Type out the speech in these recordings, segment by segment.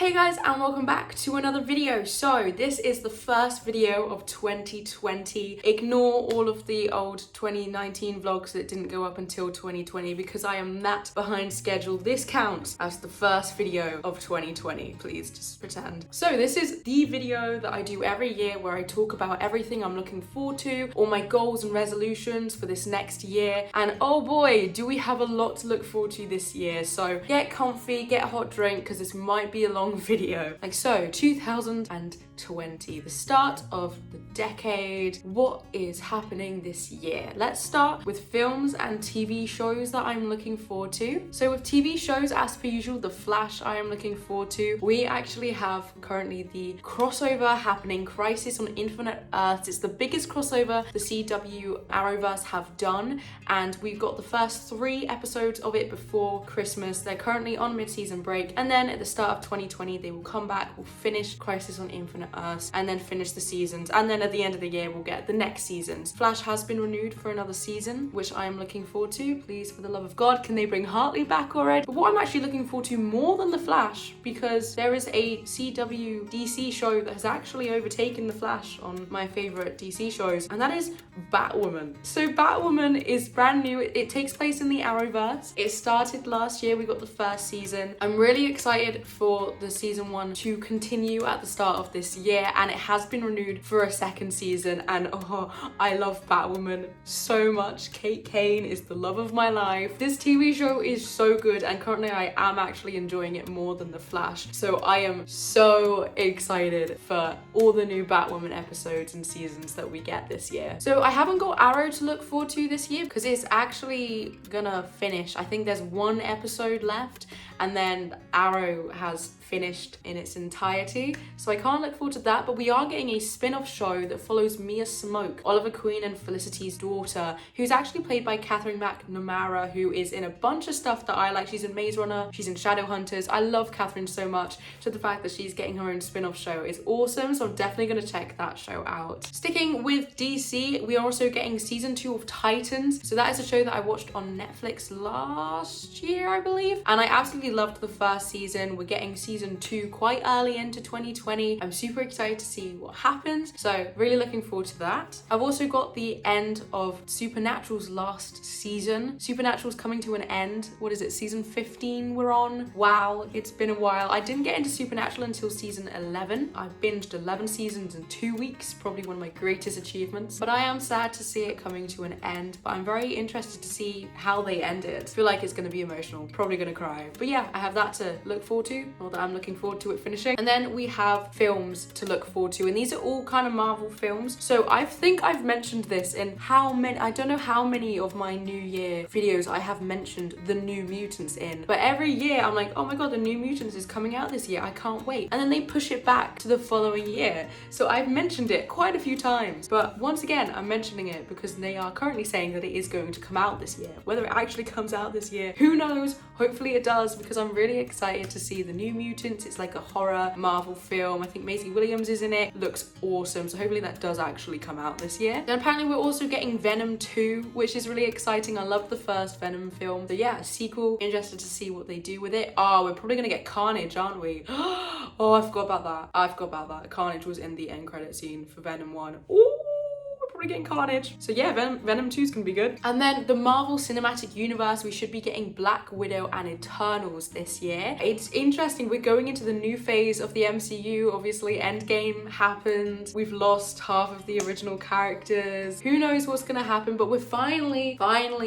Hey guys, and welcome back to another video. So this is the first video of 2020. Ignore all of the old 2019 vlogs that didn't go up until 2020 because I am that behind schedule. This counts as the first video of 2020. Please just pretend. So this is the video that I do every year where I talk about everything I'm looking forward to, all my goals and resolutions for this next year. And oh boy, do we have a lot to look forward to this year. So get comfy, get a hot drink because this might be a long video. Like so, 2020, the start of the decade. What is happening this year? Let's start with films and TV shows that I'm looking forward to. So with TV shows, as per usual, The Flash I am looking forward to. We actually have currently the crossover happening, Crisis on Infinite Earths. It's the biggest crossover the CW Arrowverse have done, and we've got the first 3 episodes of it before Christmas. They're currently on mid-season break, and then at the start of 2020 they will come back, we'll finish Crisis on Infinite Earths, and then finish the seasons, and then at the end of the year we'll get the next seasons. Flash has been renewed for another season, which I am looking forward to. Please, for the love of God, can they bring Hartley back already? But what I'm actually looking forward to more than The Flash, because there is a CW DC show that has actually overtaken The Flash on my favorite DC shows, and that is Batwoman. So Batwoman is brand new. It takes place in the Arrowverse. It started last year. We got the first season. I'm really excited for the season 1 to continue at the start of this year, and it has been renewed for a second season, and oh, I love Batwoman so much. Kate Kane is the love of my life. This TV show is so good, and currently I am actually enjoying it more than The Flash, so I am so excited for all the new Batwoman episodes and seasons that we get this year. So I haven't got Arrow to look forward to this year because it's actually gonna finish. I think there's 1 episode left, and then Arrow has finished in its entirety, so I can't look forward to that. But we are getting a spin-off show that follows Mia Smoke, Oliver Queen and Felicity's daughter, who's actually played by Catherine McNamara, who is in a bunch of stuff that I like. She's in Maze Runner, she's in Shadowhunters. I love Catherine so much, so the fact that she's getting her own spin-off show is awesome, so I'm definitely going to check that show out. Sticking with DC, we are also getting season 2 of Titans. So that is a show that I watched on Netflix last year, I believe, and I absolutely loved the first season. We're getting season 2 quite early into 2020. I'm super excited to see what happens, so really looking forward to that. I've also got the end of Supernatural's last season. Supernatural's coming to an end. What is it, season 15 we're on? Wow, it's been a while. I didn't get into Supernatural until season 11. I binged 11 seasons in 2 weeks, probably one of my greatest achievements, but I am sad to see it coming to an end, but I'm very interested to see how they end it. I feel like it's going to be emotional, probably going to cry, but yeah, I have that to look forward to, or that I'm looking forward to it finishing. And then we have films to look forward to, and these are all kind of Marvel films. So I think I've mentioned this in how many, I don't know how many of my New Year videos I have mentioned the New Mutants in, but every year I'm like, oh my god, the New Mutants is coming out this year, I can't wait. And then they push it back to the following year. So I've mentioned it quite a few times, but once again, I'm mentioning it because they are currently saying that it is going to come out this year. Whether it actually comes out this year, who knows? Hopefully it does, because I'm really excited to see the New Mutants. It's like a horror Marvel film. I think Maisie Williams is in it. Looks awesome, so hopefully that does actually come out this year. Then apparently we're also getting Venom 2, which is really exciting. I love the first Venom film, so yeah, a sequel. Interested to see what they do with it. Oh, we're probably gonna get Carnage, aren't we? Oh, I forgot about that. I forgot about that. Carnage was in the end credit scene for Venom 1. Ooh, getting Carnage. So yeah, Venom 2 is gonna be good. And then the Marvel Cinematic Universe, we should be getting Black Widow and Eternals this year. It's interesting, we're going into the new phase of the MCU. Obviously Endgame happened, we've lost half of the original characters, who knows what's gonna happen, but we're finally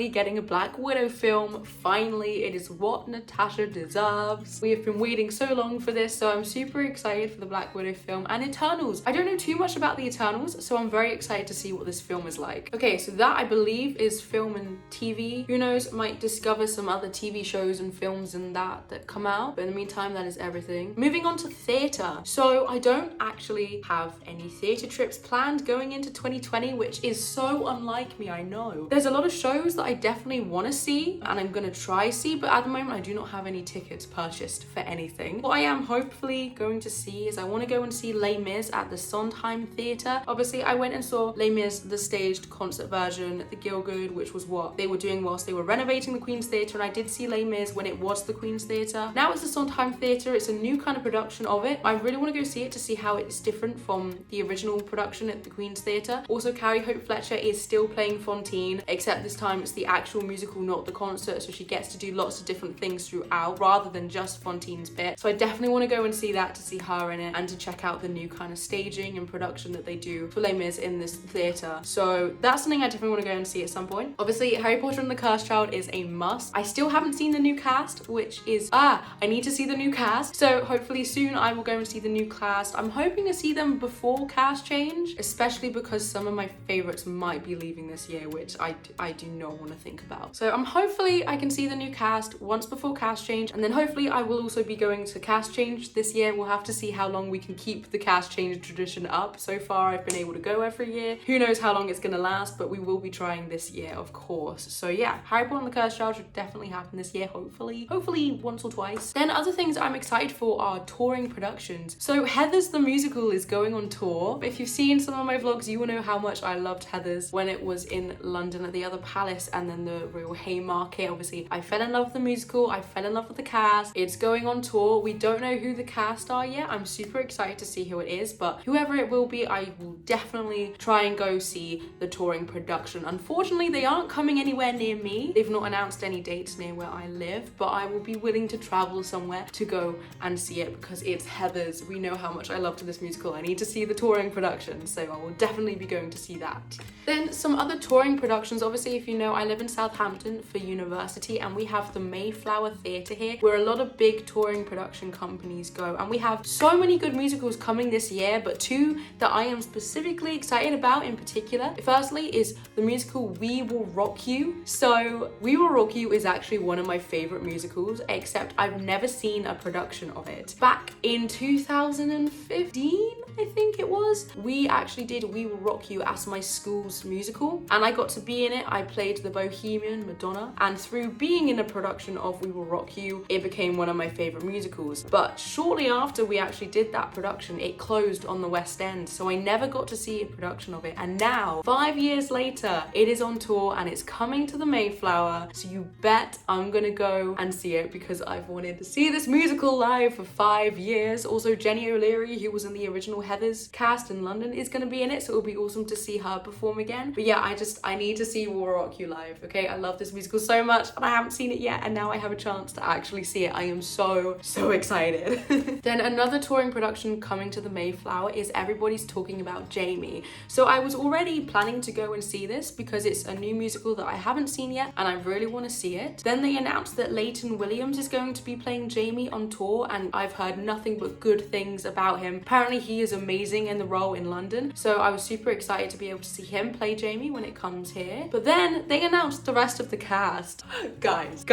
getting a Black Widow film. Finally, it is what Natasha deserves. We have been waiting so long for this, so I'm super excited for the Black Widow film. And Eternals, I don't know too much about the Eternals, so I'm very excited to see what this film is like. Okay, so that I believe is film and TV. Who knows, might discover some other TV shows and films and that come out, but in the meantime, that is everything. Moving on to theatre. So I don't actually have any theatre trips planned going into 2020, which is so unlike me, I know. There's a lot of shows that I definitely want to see and I'm gonna try see, but at the moment I do not have any tickets purchased for anything. What I am hopefully going to see is I want to go and see Les Mis at the Sondheim Theatre. Obviously I went and saw Les Mis Mis, the staged concert version, the Gielgud, which was what they were doing whilst they were renovating the Queen's Theatre, and I did see Les Mis when it was the Queen's Theatre. Now it's the Sondheim Theatre. It's a new kind of production of it. I really want to go see it to see how it's different from the original production at the Queen's Theatre. Also, Carrie Hope Fletcher is still playing Fantine, except this time it's the actual musical, not the concert, so she gets to do lots of different things throughout rather than just Fantine's bit. So I definitely want to go and see that, to see her in it and to check out the new kind of staging and production that they do for Les Mis in this theatre. So that's something I definitely want to go and see at some point. Obviously, Harry Potter and the Cursed Child is a must. I still haven't seen the new cast, which is, I need to see the new cast. So hopefully soon I will go and see the new cast. I'm hoping to see them before cast change, especially because some of my favorites might be leaving this year, which I do not want to think about. So hopefully I can see the new cast once before cast change, and then hopefully I will also be going to cast change this year. We'll have to see how long we can keep the cast change tradition up. So far I've been able to go every year. Who knows how long it's gonna last, but we will be trying this year, of course. So yeah, Harry Potter and the Cursed Child should definitely happen this year, hopefully once or twice. Then other things I'm excited for are touring productions. So Heathers the musical is going on tour. If you've seen some of my vlogs, you will know how much I loved Heathers when it was in London at the other Palace and then the Royal Haymarket. Obviously I fell in love with the musical, I fell in love with the cast. It's going on tour. We don't know who the cast are yet. I'm super excited to see who it is, but whoever it will be, I will definitely try and go see the touring production. Unfortunately, they aren't coming anywhere near me. They've not announced any dates near where I live, but I will be willing to travel somewhere to go and see it because it's Heathers. We know how much I loved this musical. I need to see the touring production, so I will definitely be going to see that. Then some other touring productions. Obviously, if you know, I live in Southampton for university, and we have the Mayflower Theatre here, where a lot of big touring production companies go, and we have so many good musicals coming this year, but two that I am specifically excited about in particular. Firstly is the musical We Will Rock You. So We Will Rock You is actually one of my favorite musicals, except I've never seen a production of it. Back in 2015, I think it was, we actually did We Will Rock You as my school's musical, and I got to be in it. I played the Bohemian Madonna, and through being in a production of We Will Rock You, it became one of my favorite musicals. But shortly after we actually did that production, it closed on the West End, so I never got to see a production of it. And now 5 years later, it is on tour and it's coming to the Mayflower, so you bet I'm gonna go and see it because I've wanted to see this musical live for 5 years. Also, Jenny O'Leary, who was in the original Heathers cast in London, is gonna be in it, so it'll be awesome to see her perform again. But yeah, I need to see We Will Rock You live, okay? I love this musical so much and I haven't seen it yet, and now I have a chance to actually see it. I am so excited. Then another touring production coming to the Mayflower is Everybody's Talking About Jamie. So I was already planning to go and see this because it's a new musical that I haven't seen yet and I really want to see it. Then they announced that Leighton Williams is going to be playing Jamie on tour, and I've heard nothing but good things about him. Apparently he is amazing in the role in London, so I was super excited to be able to see him play Jamie when it comes here. But then they announced the rest of the cast. Guys,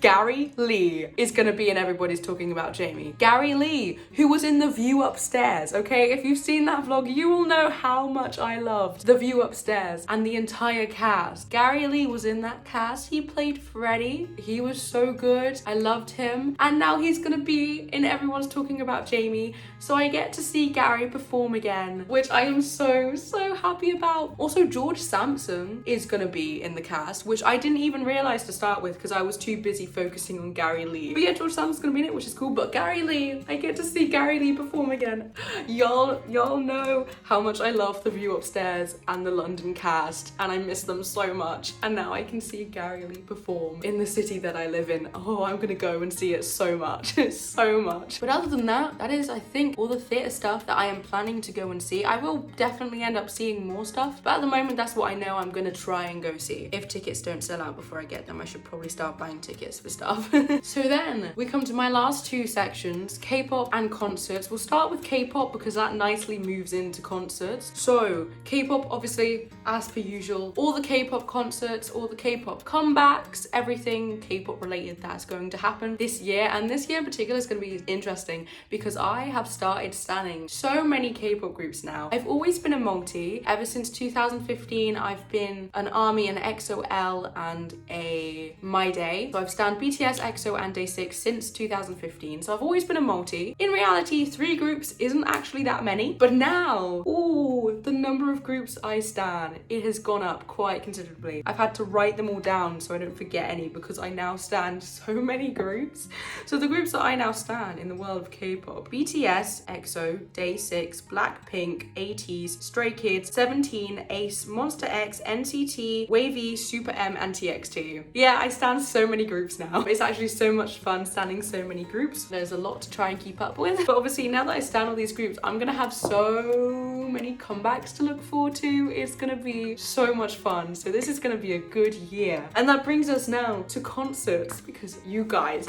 Gary Lee is gonna be in Everybody's Talking About Jamie. Gary Lee, who was in The View Upstairs, okay? If you've seen that vlog, you will know how much I loved The View Upstairs and the entire cast. Gary Lee was in that cast. He played Freddie. He was so good. I loved him. And now he's gonna be in Everyone's Talking About Jamie, so I get to see Gary perform again, which I am so happy about. Also, George Sampson is gonna be in the cast, which I didn't even realize to start with because I was too busy focusing on Gary Lee. But yeah, George Sampson's gonna be in it, which is cool. But Gary Lee, I get to see Gary Lee perform again. Y'all know how much I love The View Upstairs and the London cast, and I miss them so much. And now I can see Gary Lee perform in the city that I live in. Oh, I'm gonna go and see it so much. So much. But other than that, that is, I think, all the theatre stuff that I am planning to go and see. I will definitely end up seeing more stuff, but at the moment that's what I know I'm gonna try and go see. If tickets don't sell out before I get them, I should probably start buying tickets for stuff. So then we come to my last two sections, K-pop and concerts. We'll start with K-pop because that nicely moves into concerts. So K-pop, obviously, as per usual, all the K-pop concerts, all the K-pop comebacks, everything K-pop related that's going to happen this year. And this year in particular is going to be interesting because I have started standing so so many K-pop groups now. I've always been a multi. Ever since 2015, I've been an ARMY, an EXO-L, and a My Day. So I've stan BTS, EXO, and Day6 since 2015. So I've always been a multi. In reality, 3 groups isn't actually that many. But now, ooh, the number of groups I stan, it has gone up quite considerably. I've had to write them all down so I don't forget any because I now stan so many groups. So the groups that I now stan in the world of K-pop: BTS, EXO, Day6, Blackpink, ATEEZ, Stray Kids, 17, Ace, Monster X, NCT, Wavy, Super M, and TXT. Yeah, I stan so many groups now. It's actually so much fun standing so many groups. There's a lot to try and keep up with. But obviously now that I stan all these groups, I'm gonna have so many comebacks to look forward to. It's gonna be so much fun. So this is gonna be a good year. And that brings us now to concerts, because you guys.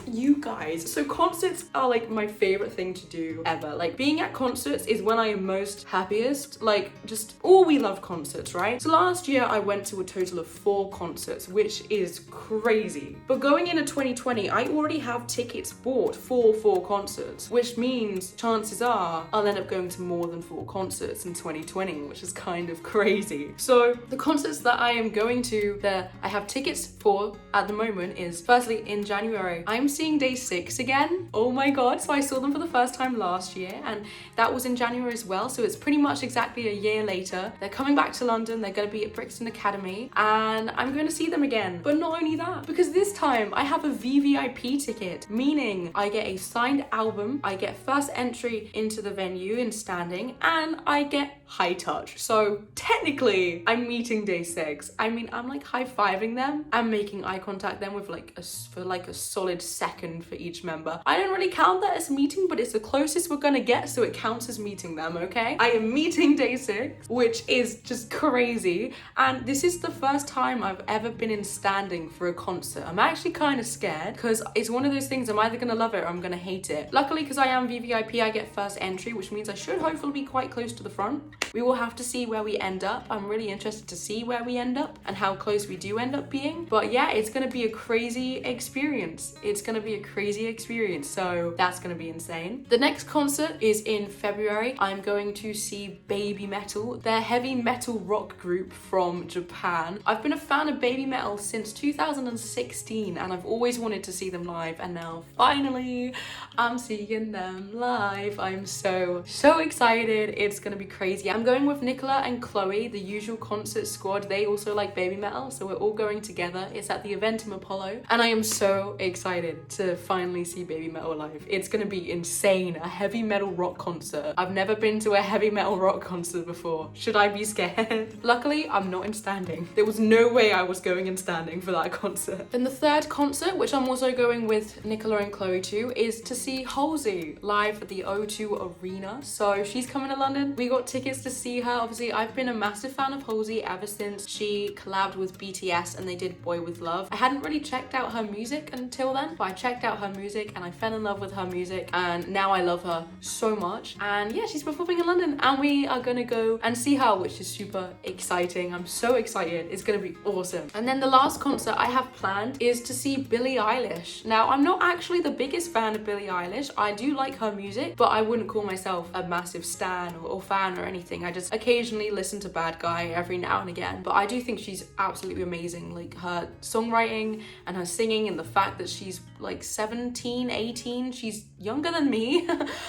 So concerts are like my favorite thing to do ever. Like being at concerts is when I am most happiest. Like just, all we love concerts, right? So last year I went to a total of 4 concerts, which is crazy. But going into 2020, I already have tickets bought for 4 concerts, which means chances are I'll end up going to more than 4 concerts in 2020, which is kind of crazy. So the concerts that I am going to, that I have tickets for at the moment, is firstly in January, I'm seeing Day6 again. Oh my god. So I saw them for the first time last year, and that was in January as well. So it's pretty much exactly a year later. They're coming back to London. They're going to be at Brixton Academy, and I'm going to see them again. But not only that, because this time I have a VVIP ticket, meaning I get a signed album, I get first entry into the venue in standing, and I get high touch. So technically I'm meeting Day6. I mean, I'm like high-fiving them and making eye contact them with for a solid second for each member. I don't really count that as meeting, but it's the closest we're gonna get, so it counts as meeting them, okay? I am meeting Day6, which is just crazy. And this is the first time I've ever been in standing for a concert. I'm actually kind of scared because it's one of those things, I'm either gonna love it or I'm gonna hate it. Luckily, because I am VVIP, I get first entry, which means I should hopefully be quite close to the front. We will have to see where we end up. I'm really interested to see where we end up and how close we do end up being. But yeah, it's gonna be a crazy experience. It's gonna be a crazy experience. So that's gonna be insane. The next concert is in February. I'm going to see Baby Metal. They're a heavy metal rock group from Japan. I've been a fan of Baby Metal since 2016, and I've always wanted to see them live, and now finally I'm seeing them live. I'm so excited. It's gonna be crazy. I'm going with Nicola and Chloe, the usual concert squad. They also like Baby Metal, so we're all going together. It's at the Eventum Apollo, and I am so excited to finally see Baby Metal live. It's gonna be insane. A heavy metal rock concert. I've never been to a heavy metal rock concert before. Should I be scared? Luckily, I'm not in standing. There was no way I was going in standing for that concert. Then the third concert, which I'm also going with Nicola and Chloe to, is to see Halsey live at the O2 Arena. So she's coming to London. We got tickets to see her. Obviously, I've been a massive fan of Halsey ever since she collabed with BTS and they did Boy With Love. I hadn't really checked out her music until then, but I checked out her music and I fell in love with her music, and now I love her so much. And yeah, she's performing in London and we are gonna go and see her, which is super exciting. I'm so excited. It's gonna be awesome. And then the last concert I have planned is to see Billie Eilish. Now, I'm not actually the biggest fan of Billie Eilish. I do like her music, but I wouldn't call myself a massive stan or fan or anything. I just occasionally listen to Bad Guy every now and again, but I do think she's absolutely amazing. Like her songwriting and her singing, and the fact that she's like 17, 18, she's younger than me.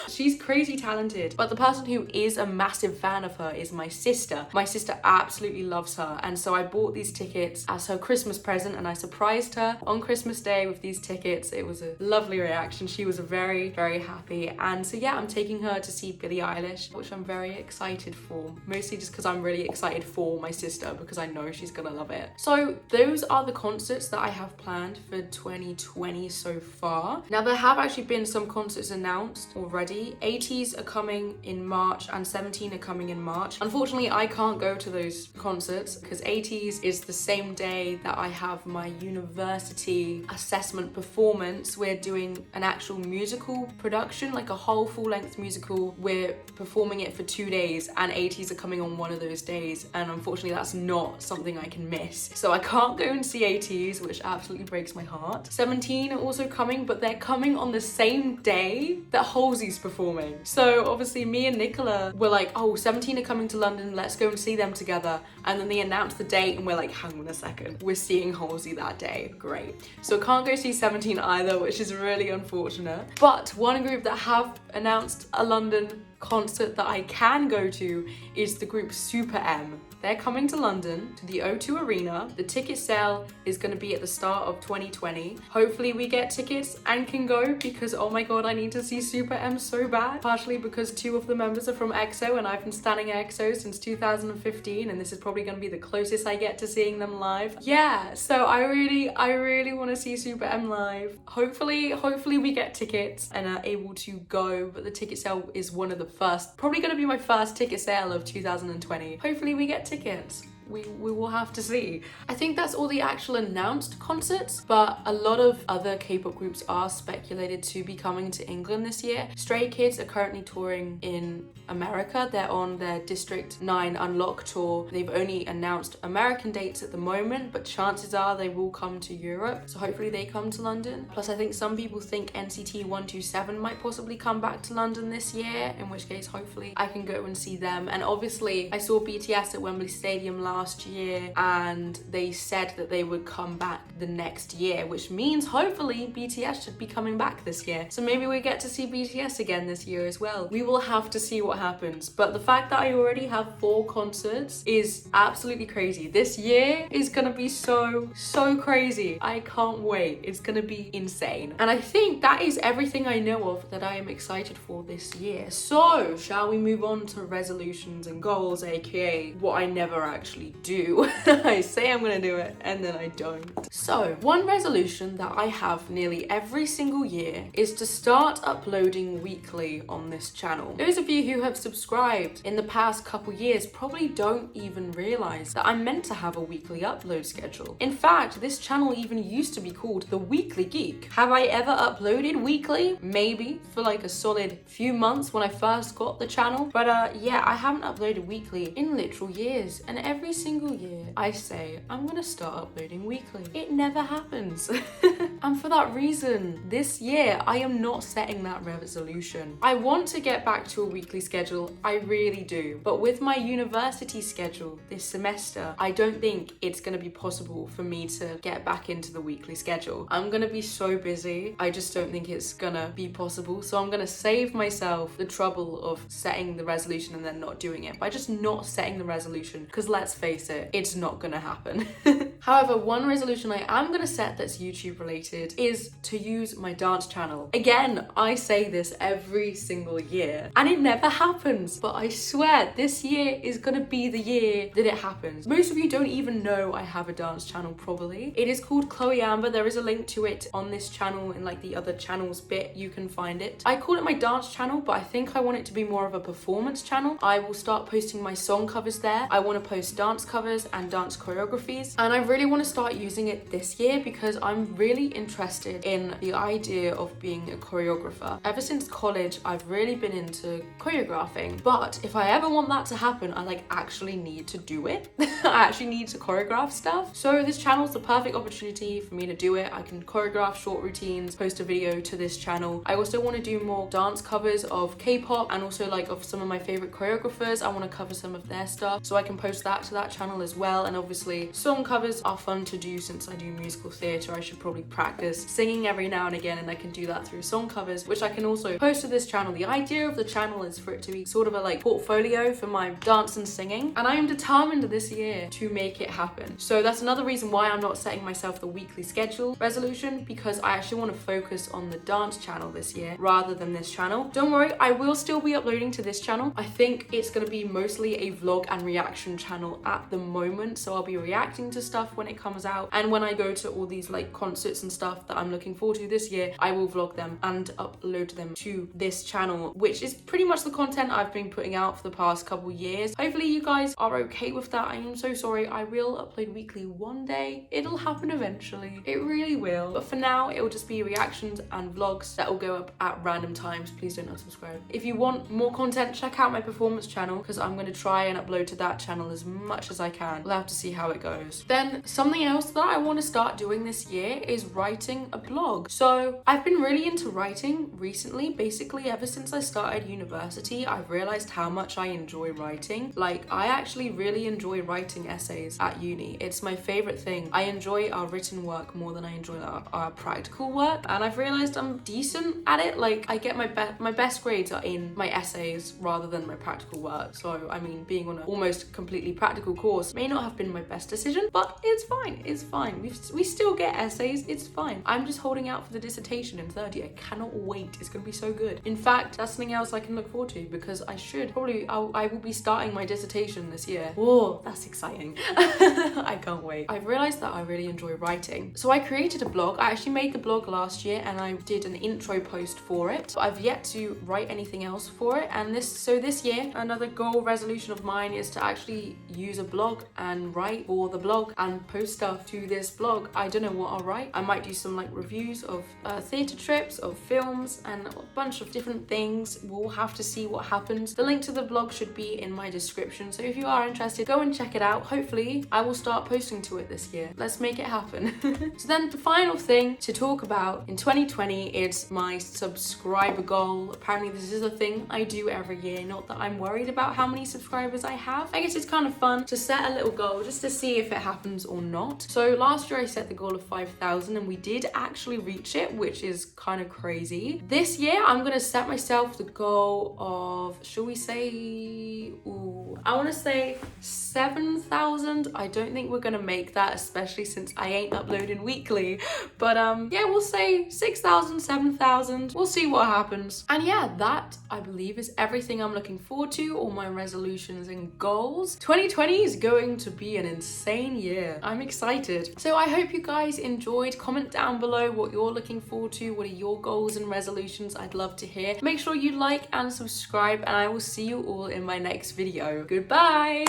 She's crazy talented. But the person who is a massive fan of her is my sister. My sister absolutely loves her, and so I bought these tickets as her Christmas present, and I surprised her on Christmas Day with these tickets. It was a lovely reaction. She was very happy, and so yeah, I'm taking her to see Billie Eilish, which I'm very excited for, mostly just because I'm really excited for my sister, because I know she's gonna love it. So those are the concerts that I have planned for 2020 so far. Now, there have actually been some concerts announced already. ATEEZ are coming in March and 17 are coming in March. Unfortunately, I can't go to those concerts because ATEEZ is the same day that I have my university assessment performance. We're doing an actual musical production, like a whole full-length musical. We're performing it for 2 days, and ATEEZ are coming on one of those days, and unfortunately that's not something I can miss. So I can't go and see ATEEZ, which absolutely breaks my heart. 17 are also coming, but they're coming on the same day that Halsey's performing. So obviously me and Nicola were like, oh, 17 are coming to London, let's go and see them together. And then they announced the date and we're like, hang on a second, we're seeing Halsey that day. Great. So can't go see 17 either, which is really unfortunate. But one group that have announced a London concert that I can go to is the group Super M. They're coming to London, to the O2 Arena. The ticket sale is going to be at the start of 2020. Hopefully we get tickets and can go, because oh my god, I need to see Super M so bad. Partially because 2 of the members are from EXO and I've been stanning EXO since 2015, and this is probably going to be the closest I get to seeing them live. Yeah, so I really want to see Super M live. Hopefully we get tickets and are able to go, but the ticket sale is one of the first, probably going to be my first ticket sale of 2020. Hopefully we get tickets. We will have to see. I think that's all the actual announced concerts, but a lot of other K-pop groups are speculated to be coming to England this year. Stray Kids are currently touring in America. They're on their District 9 Unlock tour. They've only announced American dates at the moment, but chances are they will come to Europe. So hopefully they come to London. Plus I think some people think NCT 127 might possibly come back to London this year, in which case hopefully I can go and see them. And obviously I saw BTS at Wembley Stadium last year and they said that they would come back the next year, which means hopefully BTS should be coming back this year. So maybe we get to see BTS again this year as well. We will have to see what happens. But the fact that I already have 4 concerts is absolutely crazy. This year is gonna be so crazy. I can't wait. It's gonna be insane. And I think that is everything I know of that I am excited for this year. So shall we move on to resolutions and goals, aka what I never actually do. I say I'm gonna do it and then I don't. So one resolution that I have nearly every single year is to start uploading weekly on this channel. Those of you who have subscribed in the past couple years probably don't even realize that I'm meant to have a weekly upload schedule. In fact, this channel even used to be called The Weekly Geek. Have I ever uploaded weekly? Maybe for like a solid few months when I first got the channel, but yeah, I haven't uploaded weekly in literal years, and every single year I say I'm gonna start uploading weekly. It never happens. And for that reason, this year I am not setting that resolution. I want to get back to a weekly schedule, I really do. But with my university schedule this semester, I don't think it's gonna be possible for me to get back into the weekly schedule. I'm gonna be so busy, I just don't think it's gonna be possible. So I'm gonna save myself the trouble of setting the resolution and then not doing it by just not setting the resolution, because let's face it, it's not gonna happen. However, one resolution I am gonna set that's YouTube related is to use my dance channel. Again, I say this every single year and it never happens, but I swear this year is gonna be the year that it happens. Most of you don't even know I have a dance channel probably. It is called Chloe Amber. There is a link to it on this channel in like the other channels bit, you can find it. I call it my dance channel, but I think I want it to be more of a performance channel. I will start posting my song covers there. I want to post dance covers and dance choreographies, and I really want to start using it this year because I'm really interested in the idea of being a choreographer. Ever since college, I've really been into choreographing, but if I ever want that to happen, I like actually need to do it. I actually need to choreograph stuff. So this channel is the perfect opportunity for me to do it. I can choreograph short routines, post a video to this channel. I also want to do more dance covers of K-pop and also like of some of my favorite choreographers. I want to cover some of their stuff so I can post that to that channel as well. And obviously song covers are fun to do since I do musical theatre. I should probably practice singing every now and again, and I can do that through song covers, which I can also post to this channel. The idea of the channel is for it to be sort of a like portfolio for my dance and singing, and I am determined this year to make it happen. So that's another reason why I'm not setting myself the weekly schedule resolution, because I actually want to focus on the dance channel this year rather than this channel. Don't worry, I will still be uploading to this channel. I think it's going to be mostly a vlog and reaction channel at the moment, so I'll be reacting to stuff when it comes out, and when I go to all these like concerts and stuff that I'm looking forward to this year, I will vlog them and upload them to this channel, which is pretty much the content I've been putting out for the past couple years. Hopefully you guys are okay with that. I am so sorry. I will upload weekly one day. It'll happen eventually. It really will. But for now, it will just be reactions and vlogs that will go up at random times. Please don't unsubscribe. If you want more content, check out my performance channel, because I'm going to try and upload to that channel as much as I can. We'll have to see how it goes. Then something else that I want to start doing this year is writing a blog. So I've been really into writing recently. Basically, ever since I started university, I've realized how much I enjoy writing. Like, I actually really enjoy writing essays at uni. It's my favorite thing. I enjoy our written work more than I enjoy our practical work, and I've realized I'm decent at it. Like, I get my best grades are in my essays rather than my practical work. So I mean, being on an almost completely practical course may not have been my best decision, but it's fine. It's fine. We still get essays. It's fine. I'm just holding out for the dissertation in third year. I cannot wait. It's gonna be so good. In fact, that's something else I can look forward to, because I will be starting my dissertation this year. Oh, that's exciting. I can't wait. I've realized that I really enjoy writing. So I created a blog. I actually made the blog last year and I did an intro post for it. So I've yet to write anything else for it. And this year, another goal resolution of mine is to actually use a blog and write for the blog and post stuff to this blog. I don't know what I'll write. I might do some like reviews of theatre trips, of films, and a bunch of different things. We'll have to see what happens. The link to the blog should be in my description. So if you are interested, go and check it out. Hopefully I will start posting to it this year. Let's make it happen. So then the final thing to talk about in 2020 is my subscriber goal. Apparently this is a thing I do every year. Not that I'm worried about how many subscribers I have. I guess it's kind of fun to set a little goal just to see if it happens or not. So last year I set the goal of 5,000 and we did actually reach it, which is kind of crazy. This year I'm gonna set myself the goal of, shall we say, I want to say 7,000. I don't think we're gonna make that, especially since I ain't uploading weekly. But yeah, we'll say 6,000, 7,000. We'll see what happens. And yeah, that I believe is everything I'm looking forward to, all my resolutions and goals. 2020 is going to be an insane year. I'm excited. So I hope you guys enjoyed. Comment down below what you're looking forward to. What are your goals and resolutions? I'd love to hear. Make sure you like and subscribe, and I will see you all in my next video. Goodbye.